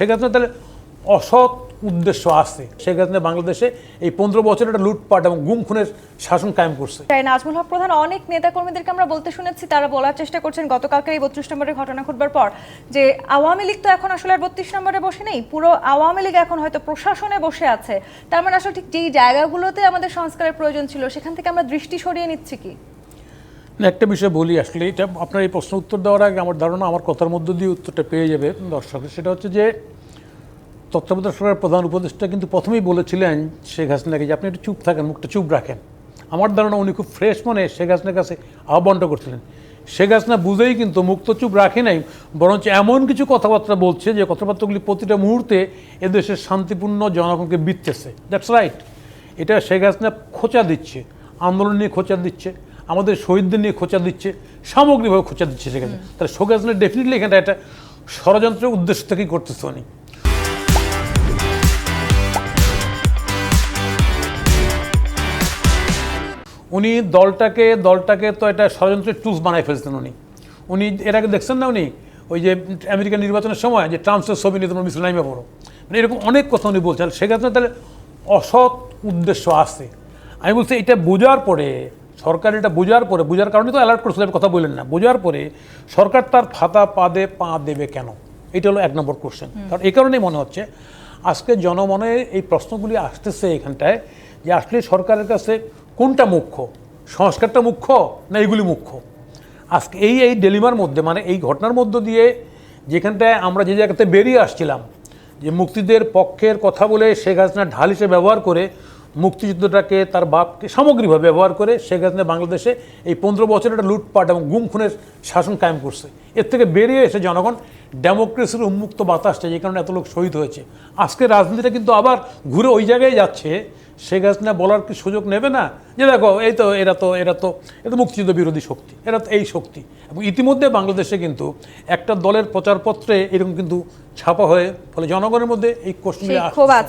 শেখ হাসিনা তাহলে অসৎ উদ্দেশ্য আছে। শেখ হাসিনা বাংলাদেশে এই 15 বছর একটা লুটপাট এবং গুম খুনের শাসন কায়েম করছে। নাজমুল হক প্রধান অনেক নেতাকর্মীদেরকে আমরা বলতে শুনেছি, তারা বলার চেষ্টা করছেন গতকালকের এই 32 নম্বরের ঘটনা ঘটবার পর যে আওয়ামী লীগ তো এখন আসলে আর 32 নম্বরে বসে নেই, পুরো আওয়ামী লীগ এখন হয়তো প্রশাসনে বসে আছে। তার মানে আসলে ঠিক যেই জায়গাগুলোতে আমাদের সংস্কারের প্রয়োজন ছিল সেখান থেকে আমরা দৃষ্টি সরিয়ে নিচ্ছি কি? একটা বিষয় বলি, আসলে এটা আপনার এই প্রশ্ন উত্তর দেওয়ার আগে আমার ধারণা আমার কথার মধ্য দিয়ে উত্তরটা পেয়ে যাবে দর্শক। সেটা হচ্ছে যে তত্ত্বাবধায়ক সরকারের প্রধান উপদেষ্টা কিন্তু প্রথমেই বলেছিলেন শেখ হাসিনাকে যে আপনি একটু চুপ থাকেন, মুখটা চুপ রাখেন। আমার ধারণা উনি খুব ফ্রেশ মনে শেখ হাসিনার কাছে আহ্বানটা করছিলেন। শেখ হাসিনা বুঝেই কিন্তু মুখ তো চুপ রাখে নাই, বরঞ্চ এমন কিছু কথাবার্তা বলছে যে কথাবার্তাগুলি প্রতিটা মুহূর্তে এদেশের শান্তিপূর্ণ জনগণকে বিততেছে। That's right. এটা শেখ হাসিনা খোঁচা দিচ্ছে, আন্দোলন নিয়ে খোঁচা দিচ্ছে, আমাদের শহীদদের নিয়ে খোঁচা দিচ্ছে, সামগ্রিকভাবে খোঁচা দিচ্ছে শেখ হাসিনা। তাহলে শেখ হাসিনা ডেফিনেটলি এখানটা একটা ষড়যন্ত্রের উদ্দেশ্য থেকেই করতেছে উনি। উনি দলটাকে তো একটা ষড়যন্ত্রের টুলস বানায় ফেলছেন উনি এর আগে দেখছেন না, উনি ওই যে আমেরিকান নির্বাচনের সময় যে ট্রাম্পের ছবি নিয়ে তোমার মিছিল নাইমা পড়ো, মানে এরকম অনেক কথা উনি বলছেন। শেখ হাসিনা তাহলে অসৎ উদ্দেশ্য আছে। আমি বলছি এটা বোঝার পরে, সরকার এটা বোঝার কারণে তো অ্যালার্ট করছিল, কথা বললেন না, বোঝার পরে সরকার তার ফাতা পা দেবে কেন? এটা হলো 1 নম্বর কোশ্চেন। কারণ এই কারণেই মনে হচ্ছে আজকে জনমনে এই প্রশ্নগুলি আসতেছে এখানটায় যে আসলে সরকারের কাছে কোনটা মুখ্য, সংস্কারটা মুখ্য না এগুলি মুখ্য? আজকে এই ডেলিমার মধ্যে, মানে এই ঘটনার মধ্য দিয়ে যেখানটায় আমরা যে জায়গাতে বেরিয়ে আসছিলাম যে মুক্তিদের পক্ষের কথা বলে শেখ হাসিনা ঢাল হিসেবে ব্যবহার করে মুক্তিযুদ্ধটাকে তার বাপকে সামগ্রিকভাবে ব্যবহার করে শেখ হাসিনা বাংলাদেশে এই 15 বছর একটা লুটপাট এবং গুম খুনের শাসন কায়েম করছে। এর থেকে বেরিয়ে এসে জনগণ ডেমোক্রেসির উন্মুক্ত বাতাসটা, যে কারণে এত লোক শহীদ হয়েছে। আজকে রাজনীতিটা কিন্তু আবার ঘুরে ওই জায়গায় যাচ্ছে। শেখ হাসিনা বলার কি সুযোগ নেবে না যে দেখো এই তো এরা তো মুক্তিযুদ্ধ বিরোধী শক্তি, এরা তো এই শক্তি। এবং ইতিমধ্যে বাংলাদেশে কিন্তু একটা দলের প্রচারপত্রে এরকম কিন্তু ছাপা হয়ে ফলে জনগণের মধ্যে এই কোশ্চেন